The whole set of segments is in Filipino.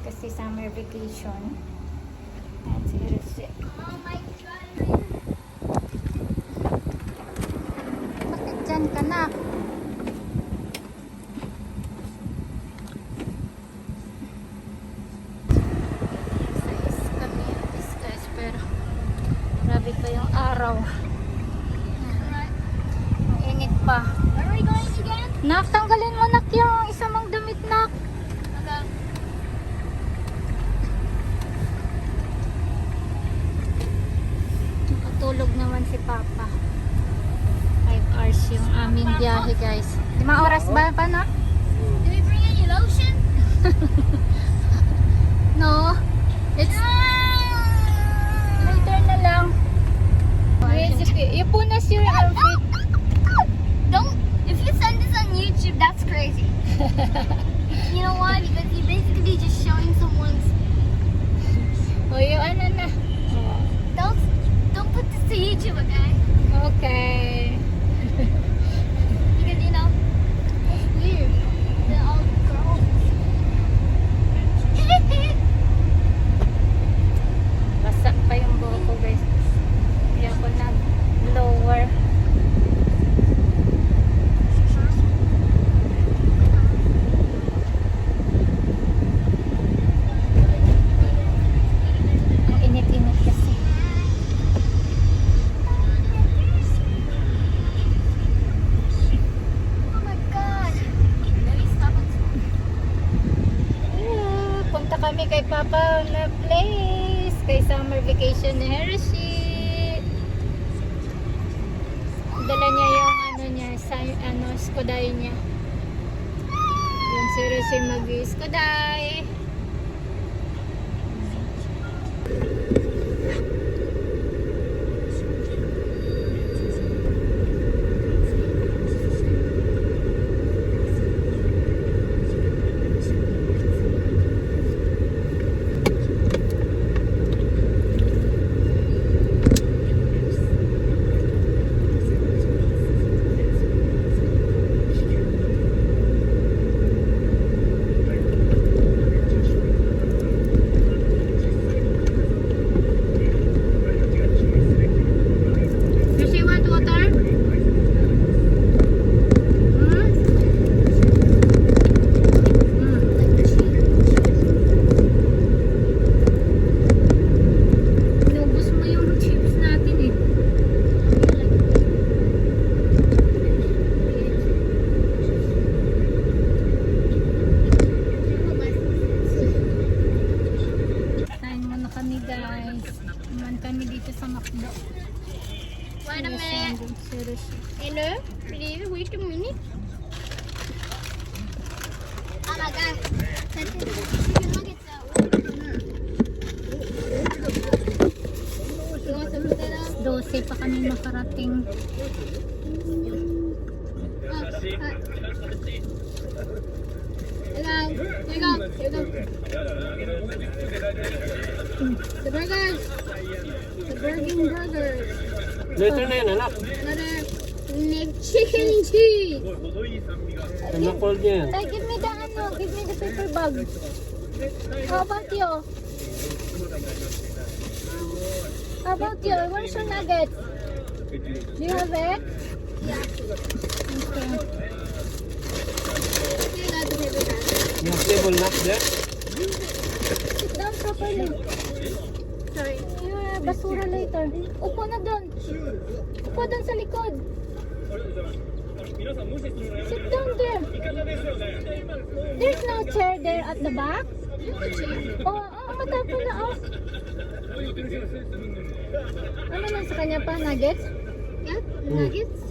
kasi summer vacation. At seriously. Oh my God. Bakit dyan ka na? Pero grabe pa yung araw. Ang init pa. Where are we going again? Nak, tanggalin mo nak yung isa mong damit nak. Okay. Nakatulog naman si Papa. 5 hours yung aming biyahe guys. 5 oras ba pa na? Did we bring any lotion? No. It's later na lang. You punas your outfit. Don't. If you send this on YouTube, that's crazy. You know why? Because you're basically just showing someone's. O yung ano na. Don't put this to YouTube, okay? Okay. Because you know, it's weird. They're all girls. Basa pa yung buhok ko guys. Hindi ako nag-blower. Ang init-init kasi. Oh my God. Maybe stop it. Punta kami kay Papa na place. Kay summer vacation ni Hershey. Dala niya yung ano niya, Skoday niya. Yung si Hershey mag-Skoday. Hershey, want water? Inubos mo yung chips natin eh. Kain muna kami guys. Naman kami dito sa McDo. Wait a minute. Seriously. Hello? Please wait a minute. Oh my God. Chicken nuggets out. You want some potato? 12 pa kami makarating. Here you go. Here you go. The burgers. The burgers. Later na yan, anak. Another chicken and cheese. Ano na call niya yan? Tay, give me the paper bag. How about you? How about you? Where's your nuggets? Do you have it? Yeah. Okay. You got the paper bag. Yung table knock there? Sit down properly. Sorry. Yeah, basura later. Upo na doon. Upo doon sa likod. Sit down there. There's no chair there at the back. Oh, matapon na oh. Ano lang sa kanya pa? Nuggets? Yeah, nuggets.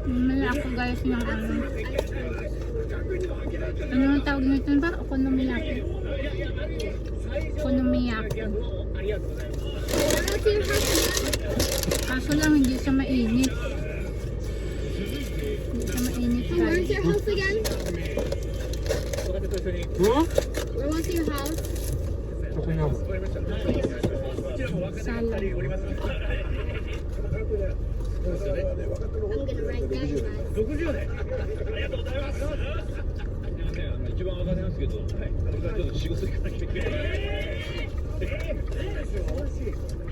Mali ako guys ng ano. Ano ang tawag nito ba? Okonomiyaki. Okonomiyaki. What's your house again? Kaso lang hindi siya mainit. Hindi siya mainit Where's guys. your house again? Hmm? Where was your house? Okay na. Salad. I'm gonna 一番わかりますけど、はい、これからちょっと仕事行かなきゃいけない。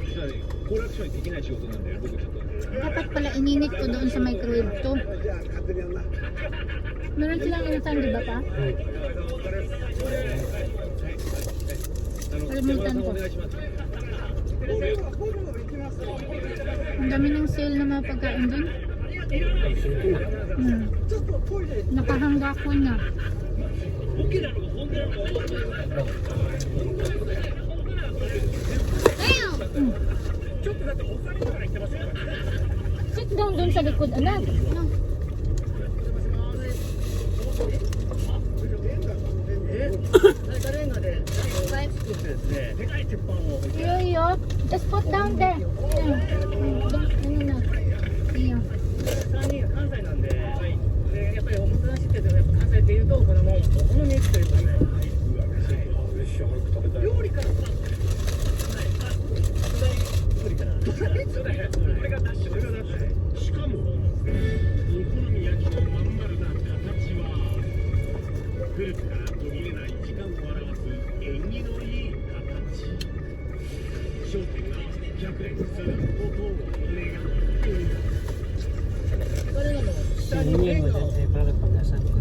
実はね、好楽師匠にできない仕事なんで、僕ちょっと。 Dapat pala ininit ko doon sa microwave to. Meron silang inasal, di ba pa? Kalimutan ko. Ang dami ng sale na mga pagkain dun. Nakahangga ko na. Sit down dun sa likod, anak. No. Yo, just put down there. Ano na? Iyo. 関西なんで、でやっぱりおもてなしっていうと、やっぱ関西っていうと、このもうお好み焼きというかね、料理からスタート。料理から。これがダッシュ、これがダッシュ。しかも、お好み焼きのまん丸な形は、古くから途切れない時間を表す縁起のいい形。商店が100年することを願う。 Siningin mo dyan tayo para pag-asan ko.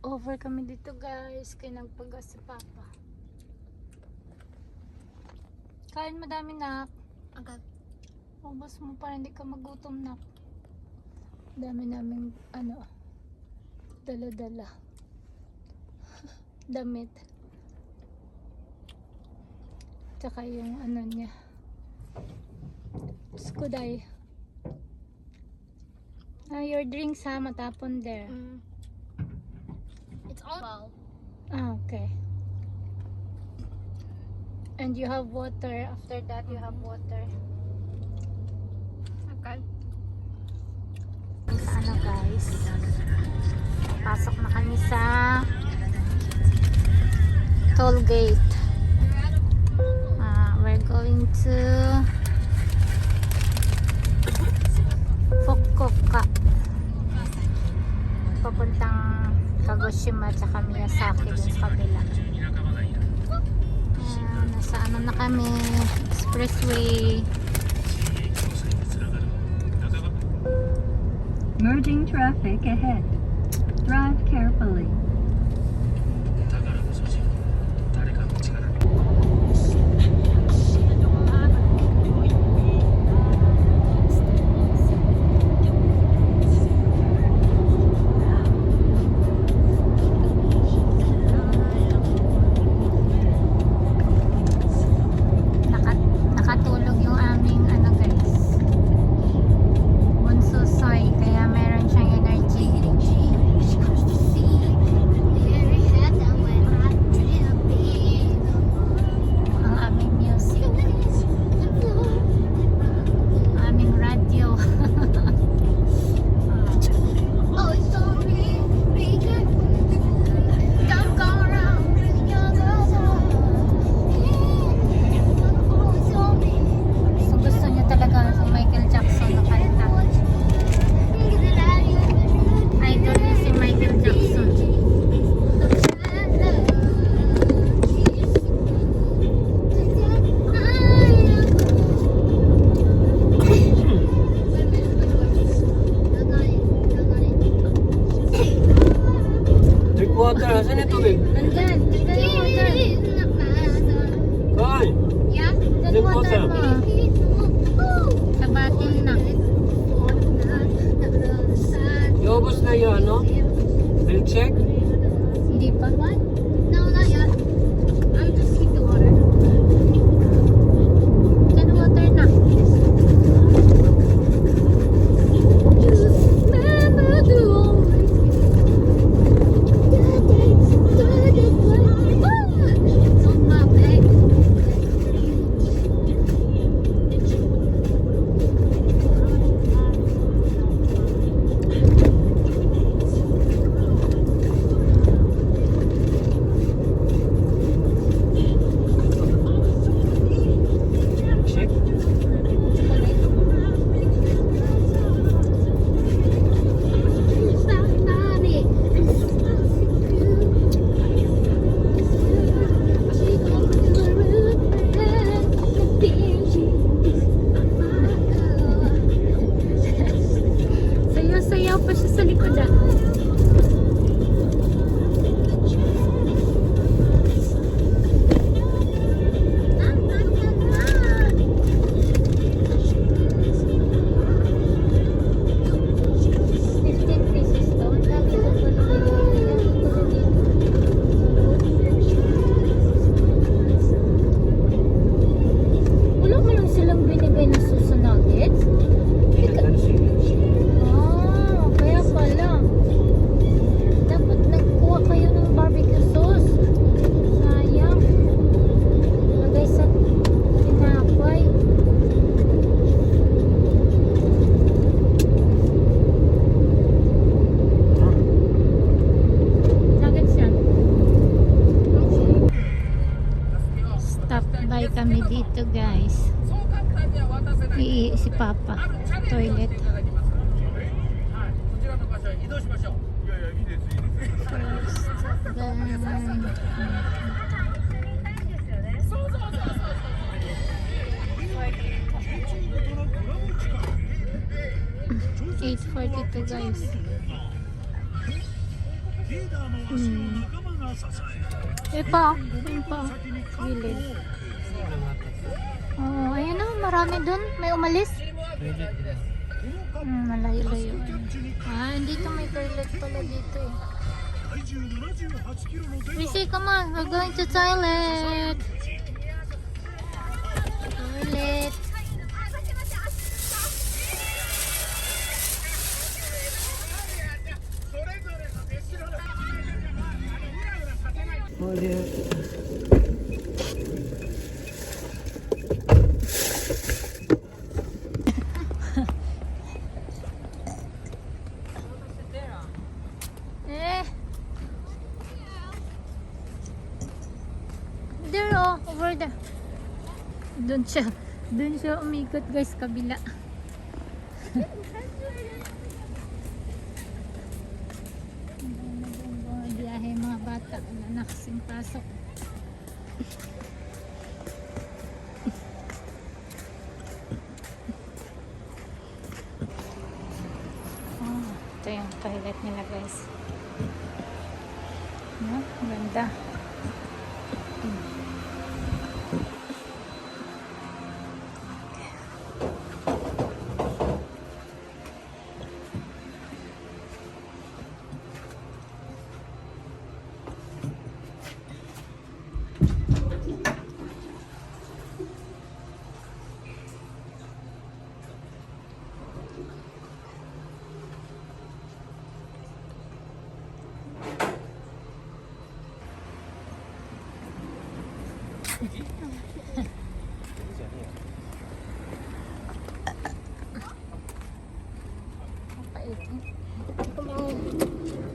Over kami dito guys, kaya nagpagas si Papa. Kain madami na. Okay. Ubos mo para hindi ka magutom na. Dami naming dala-dala. Damit. Tsaka yung niya. Skuday. Your drinks ha, matapon there. It's all. Ah, okay. And you have water. After that, you have water. Okay. Sa guys? Pasok na kami sa toll gate. We're going to Fukuoka. Papuntang Kagoshima at Miyazaki dun sa kabila. Nasa na kami, expressway. Merging traffic ahead. Drive carefully. Nakatulog yung aming guys, Bunso Soy, kaya meron siyang energy. Ang aming music, ang aming radio. Oh, it's sorry. Don't go around. So gusto niya talaga sa Michael Jackson na kanta. Idol niya si Michael Jackson. Drink water. Asan yung tubig? Nandyan, nandyan yung water. Kain. Yeah, nandyan Drink water water. mo. Sa batil na. Iubos na yung milkshake. Hindi pa. No, not yet. I'm just keep the water. Dyan water na. Stop by kami dito guys. Iihi si Papa. Toilet. First, then... 8:42 guys. Yun pa. Gilid. Oh, ayan na, marami dun. May umalis. Malayo-layo. Dito may toilet pala dito eh. Risi, come on. We're going to toilet. Toilet. Oh, dia. There, oh, over there. Doon siya umikot guys, kabila. Biyahe mga bata, wala na kasing pasok. Ito yung toilet nila guys. No, ganda.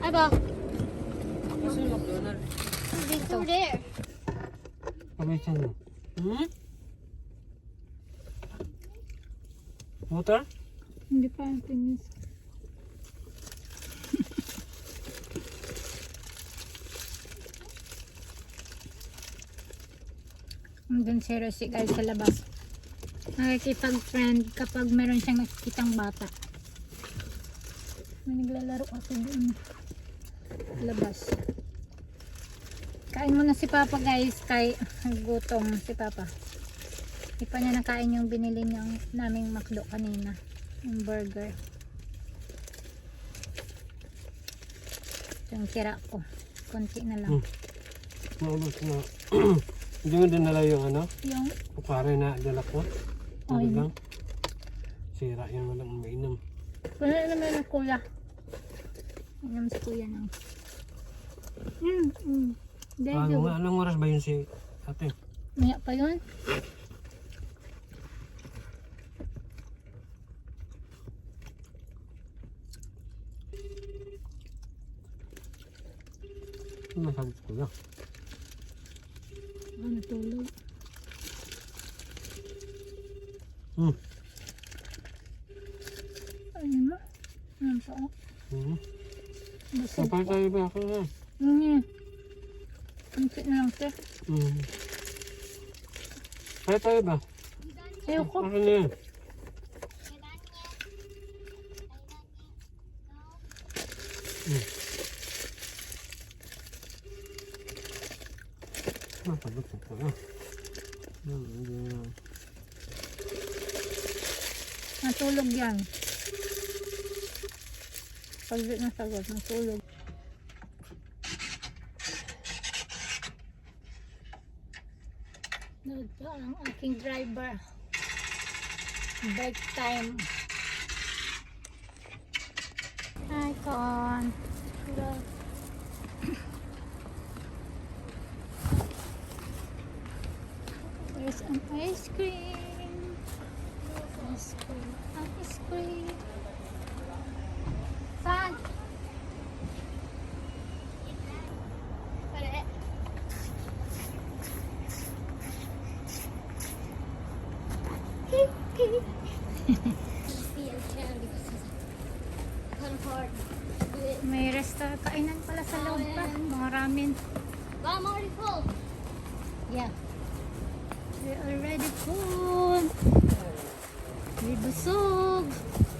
Aba, Kasi McDonald's. dito. There. Pagkaitan mo. Water? Hindi pa ang tinis. Doon si Rosie guys sa labas. Nakikipag-friend kapag meron siyang nakikitang bata. May naglalaro ako doon. Labas. Kain muna si Papa guys. Kay gutom si Papa. Hindi pa niya nakain yung binili niyang naming McDo kanina. Yung burger. Yung tira ko. Konti na lang. Maubos na. Hindi mo dinala yung ano? Yung Pare na dala ko. Ay. Tubig lang. Sira yan, walang mainam. wala naman ng kuya. Inom si kuya ng. Dahil Anong oras ba yun si ate? maya pa yun. Ano sabi ko lang? Natulog. Ano mo? Ano sa ako? Basta. Kapal tayo ba ako na? Kunti na lang siya. Kaya tayo ba? Ayoko. Ako na yan. Sabi ko pa. Natulog yan. Pag di nasagot, natulog. Ito ang aking driver. Break time. Hi, Con. Hello. There's an ice cream. Ice cream. Ice cream. Saan? May kainan pala sa loob pa. Mga ramen. But I'm already full. Yeah. We're already full. May busog.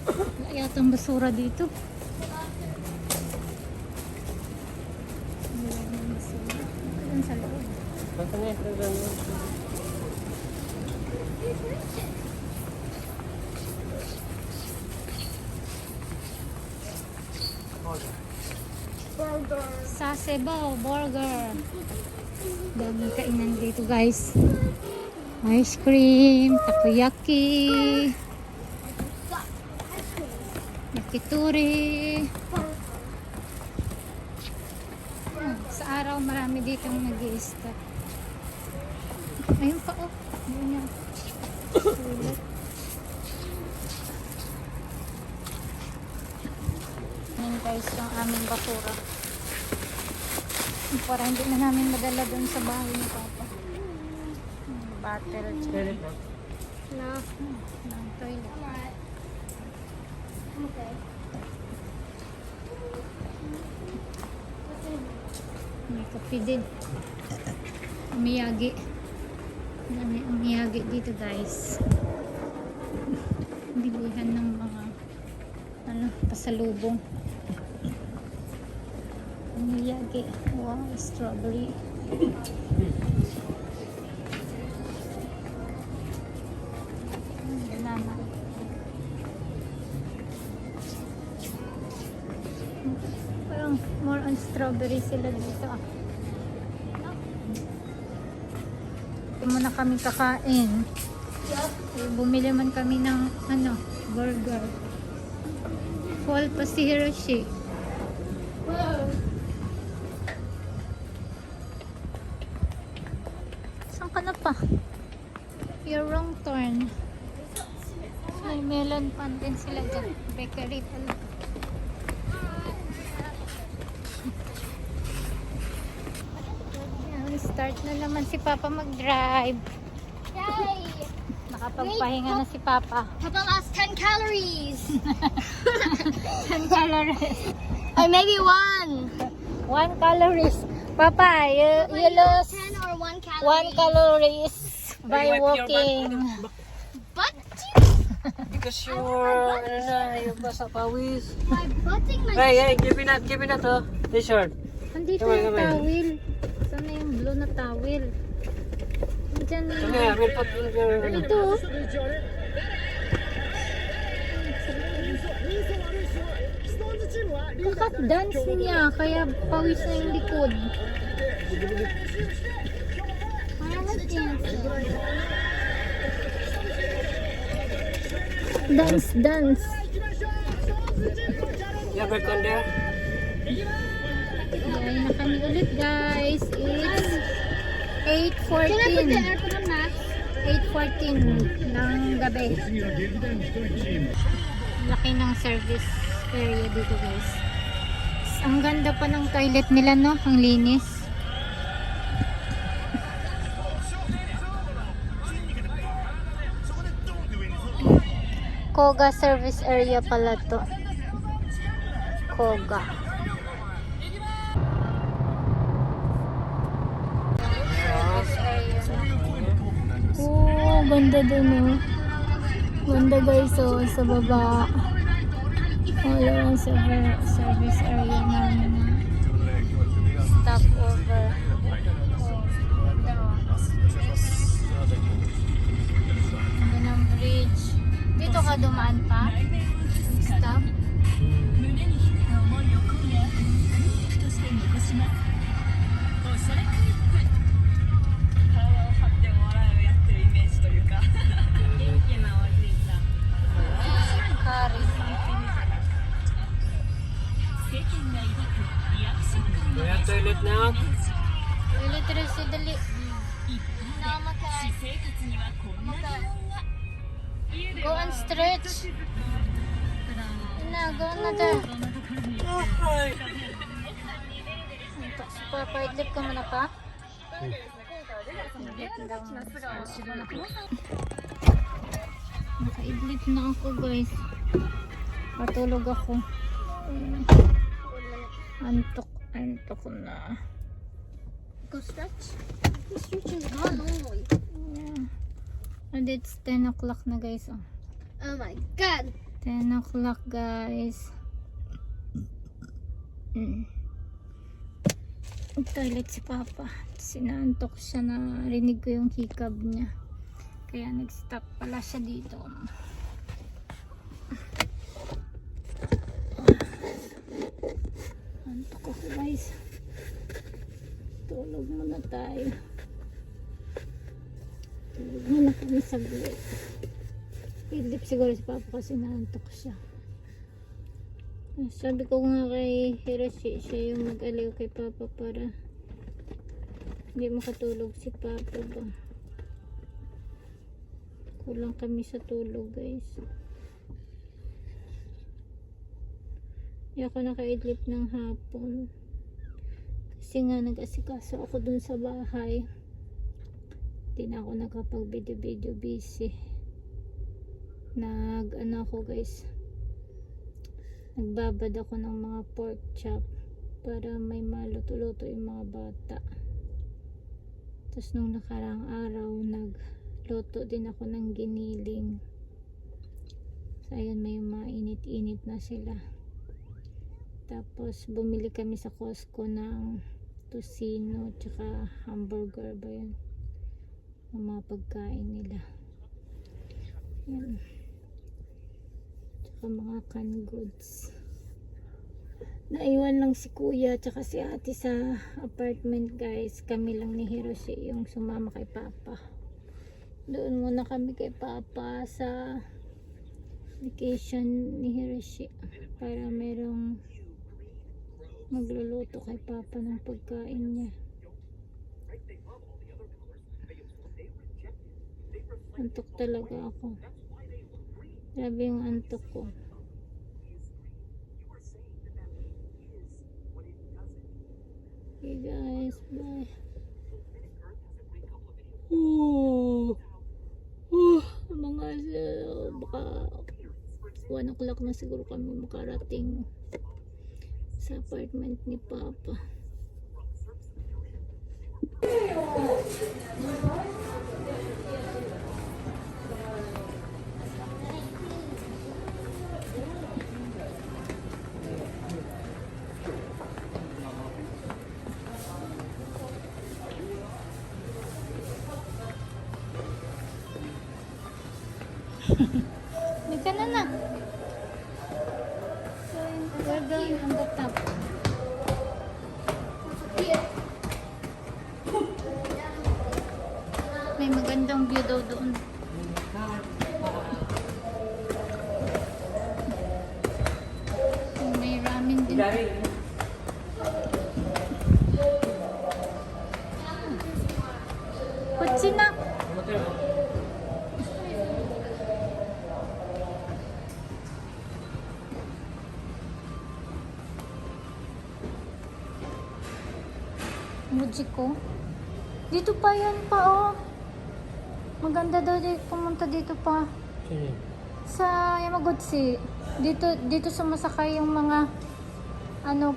Wala yatang basura dito. Wala ng basura. Doon sa loob. Sasebo burger. Daming kainan dito guys. Ice cream, takoyaki, yakitori. Sa araw marami ditong nag-i-stop. Ayun pa oh. Ayun yan. Sulit. Ayan guys yung aming basura. Para hindi na namin madala doon sa bahay ni Papa. Bottle. No. Ng toilet. Okay. May kape din. Umiyagi. Dami umiyagi dito guys. Bilihan ng mga pasalubong. Umiyagi. Wow, strawberry. Banana. Parang more on strawberry sila dito ah. Ito muna kami kakain. Bumili man kami ng burger. Full pa si Hiroshi. Saan ka na pa? Your wrong turn. May melon pan din sila dyan. Bakery pala. Yan, start na naman si Papa mag-drive. Yay! Nakapagpahinga na si Papa. Papa lost 10 calories. 10 calories. Or maybe 1. 1 calories. Papa, you lost 10 or 1 calorie. 1 calories by walking. But Because you're, yung basa pawis. my butting my Hey, give me that, t-shirt. Andito Come on, yung come on. towel. Sana yung blue na towel. Diyan na. Come here, we'll put in your, Ito. oh. Kakat dance niya, kaya pawis na yung likod. Parang dance. Dance. you have on there? Gaya na kami ulit guys. It's Can I put the 8:14. aircon on max? 8:14 ng gabi. Laki ng service area dito guys. Ang ganda pa ng toilet nila no, ang linis. Koga service area pala to. Koga. Service area. Oh, ganda din oh. Ganda guys oh, sa baba. Wala lang sa service area namin na stopover. Ganda ng bridge. Dito ka dumaan pa? Stop? Kari. You have toilet now? Literacy dali. Go and stretch. Na, go na da. Antok si Papa, idlip ka muna pa. Idlip daw muna. Nakaidlip na ako guys. Patulog ako. Antok na. Go stretch. The stretch is gone. Yeah. And it's 10 o'clock na guys. Oh. Oh my god. 10 o'clock guys. Toilet si Papa. Sinantok siya na rinig ko yung hikab niya. Kaya nag-stop pala siya dito. Antok ako guys. Tulog muna tayo. Tulog muna kami saglit. Idlip siguro si Papa kasi naantok siya. Sabi ko nga kay Hiroshi, siya yung mag-aliw kay Papa para hindi makatulog si Papa ba. Kulang kami sa tulog guys. Hindi ako nakaidlip ng hapon. Kasi nga nag-asikaso ako dun sa bahay. Hindi na ako nakapag-video busy. Ano ako guys, nagbabad ako ng mga pork chop para may maluto-luto yung mga bata. Tapos nung nakarang araw nagluto din ako ng giniling. So ayun, may mainit-init na sila. Tapos bumili kami sa Costco ng tocino tsaka hamburger ba yun, ang mga pagkain nila. Yan. Tsaka mga canned goods. Naiwan lang si kuya tsaka si ate sa apartment guys. Kami lang ni Hiroshi yung sumama kay Papa. Doon muna kami kay Papa sa vacation ni Hiroshi para merong magluluto kay Papa ng pagkain niya. Antok talaga ako. Grabe yung antok ko. Okay guys, bye. Mga baka 1 o'clock na siguro kami makarating sa apartment ni Papa. Hindi ka na. We're going on the top. May magandang view daw doon. May ramen din. Kutsina. Mujiko. Dito pa yan pa oh. Maganda daw dito, pumunta dito pa. Sa Yamaguchi. Dito sumasakay yung mga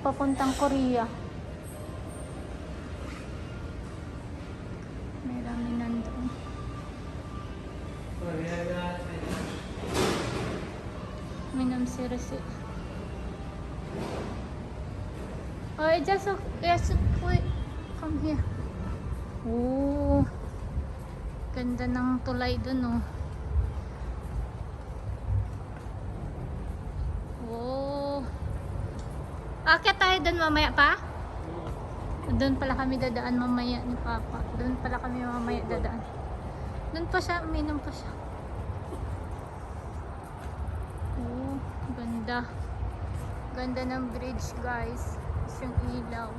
papuntang Korea. May ramen nandun. May namsirasi. Oh, just wait. Come here. Oh. Ganda ng tulay dun, oh. Oh. Akyat tayo dun mamaya pa? Doon pala kami dadaan mamaya ni Papa. Doon pala kami mamaya dadaan. Doon pa siya, uminom pa siya. Oh, ganda. Ganda ng bridge, guys. Yung ilaw.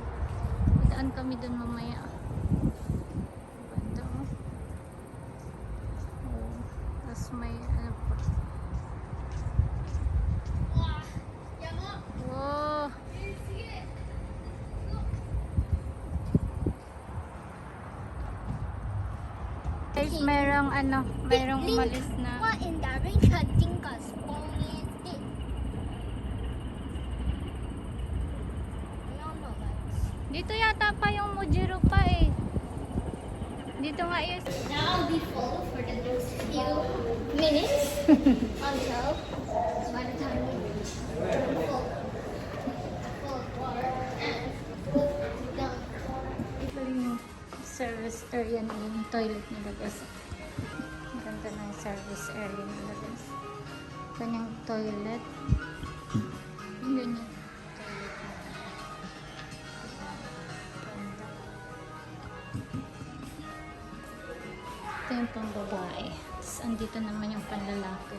Dadaan kami doon mamaya. Ganda, oh. Oh, tapos may ano pa. Wow. guys, mayroong umalis na. 我 in the ring 肯定个 spawning stick. No, no, guys. Dito yata pa yung Mujiro pa eh. Dito nga is. Now I'll be full for the next few minutes until by the time we reach full water and done. Ito yung service area na yung toilet nila guys. Ang ganda ng service area nila guys. Kanyang toilet. Ang ganyan. Toilet nila. Ganda. Ito yung pang babae. Tapos andito naman yung panlalaki.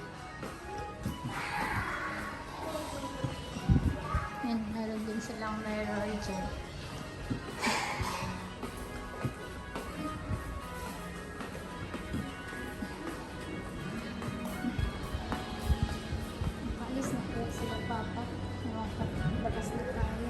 Yan, meron din silang mirror dyan. Alis na po sila papa. Bakas na tayo.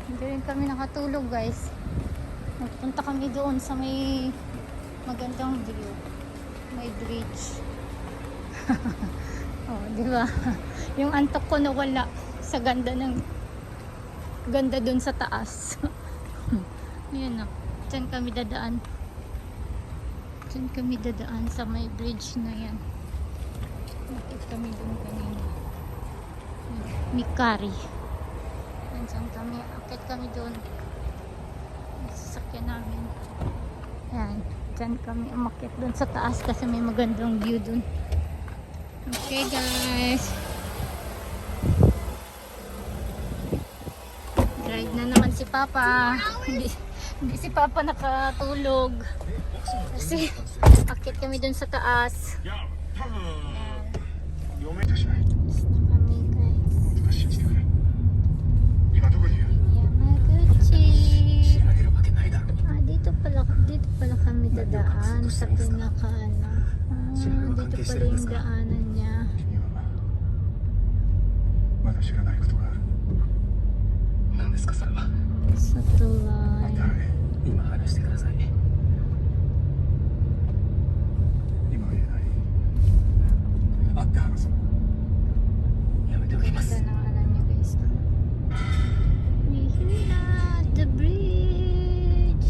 Hindi rin kami nakatulog guys. Nagpunta kami doon sa may magandang view. May bridge. Oh, di ba? Yung antok ko nawala sa ganda doon sa taas. Yan na. Diyan kami dadaan. Diyan kami dadaan sa may bridge na yan. Nakit kami doon kanina. Mikari. Diyan kami. Akit kami doon. Sasakyan namin. Yan. Diyan kami umakyat doon sa taas kasi may magandang view doon. Okay guys. Drive na naman si Papa. Hindi si Papa nakatulog. Kasi akit kami doon sa taas. いや多分 Yan. 4メートルしない Tapos na kami guys. とか信じてくれ今どこにいる Yamaguchi. られるわけないだろ Ah, dito pala kami dadaan sa pinaka ano. Dito pala yung daanan niya. 君はまだ知らないことがある何ですかそれは Sa tulay. 誰今話してください今は言えない会って話そうやめておきます Ganda ng ano niya guys. We're here at the bridge.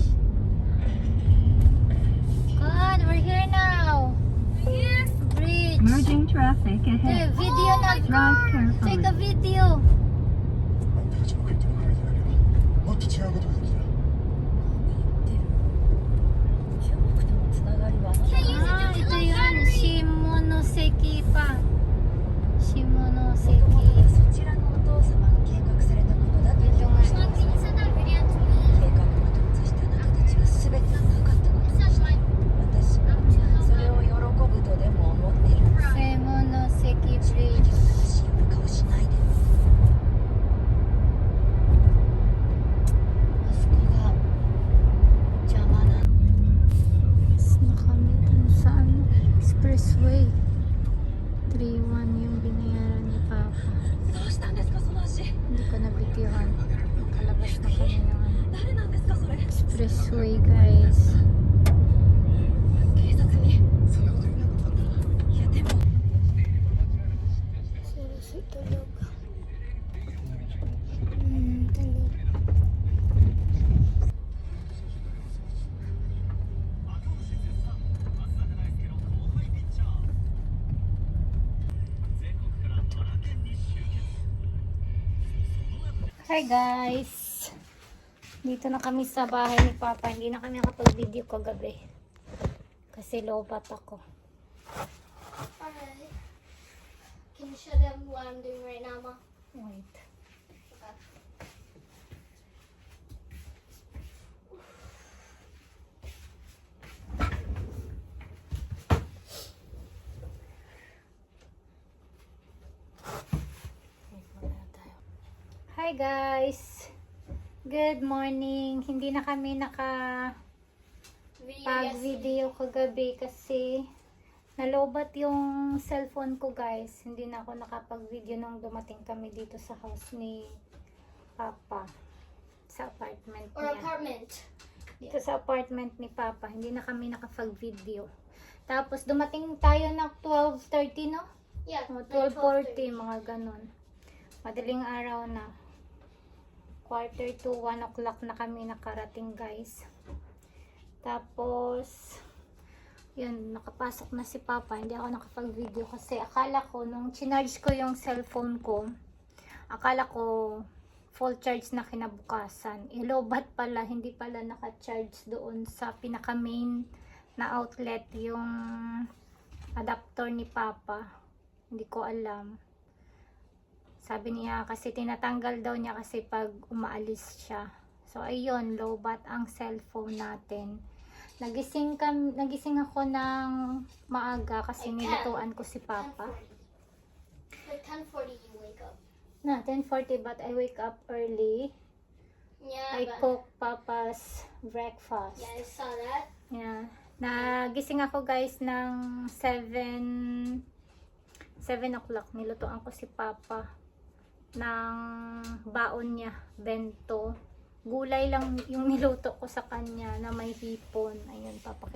God, we're here now. Bridge. Merging traffic Hey, ahead. video na. Drive Take carefully. a video. あんたたち僕言ってもらえただけどもっと違うことができた Ah, ito yun. Shimonoseki pa. Shimonoseki. そちらのお父様が計画されたことだと言ってました。 Can you send that video to me? 計画を突したあなたたちは全てなかったことに Send した。 my 私はそれを喜ぶとでも思っている。 Shimonoseki 正 Bridge. 直正しいような顔しないで。あそこが邪魔なの。 Tapos na kami dun sa ano, expressway. 3-1 yung binayaran ni Papa. どうしたんですかその足。 Hindi ko nabitiwan. Nakalabas na kami ng ano, 誰なんですかそれ。 expressway guys. 警察に。そんなこと言うなかったんだいやでも。 Seriously, tulog. Tulog. Hi guys! Dito na kami sa bahay ni Papa. Hindi na kami nakapag-video kagabi. Kasi lobat ako. Alright. Can you show them what I'm doing right now, Ma? Wait. Hi guys! Good morning. Hindi na kami pag-video kagabi kasi nalobat yung cellphone ko, guys. Hindi na ako nakapag-video nung dumating kami dito sa house ni Papa. Sa apartment Or niya. apartment. Dito sa apartment ni Papa. Hindi na kami nakapag-video. Tapos dumating tayo ng 12:30, no? Yeah. O, 12:40, mga ganun. Madaling araw na. 1:45 o'clock na kami nakarating, guys. Tapos, yun, nakapasok na si Papa. Hindi ako nakapag-video kasi akala ko, nung chinarge ko yung cellphone ko, akala ko full charge na kinabukasan. Ilobat pala, hindi pala naka-charge doon sa pinaka-main na outlet yung adapter ni Papa. Hindi ko alam. Sabi niya kasi tinatanggal daw niya kasi pag umaalis siya. So ayun, lowbat ang cellphone natin. Nagising ako ng maaga kasi nilutuan ko si Papa. Like 10:40 you wake up. Na 10:40 but I wake up early. Yeah, I but cook Papa's breakfast. yeah, I saw that. Yeah. Nagising ako, guys, ng 7 o'clock. Nilutuan ko si Papa ng baon niya, bento. Gulay lang yung niluto ko sa kanya na may hipon. Ayun, papakita.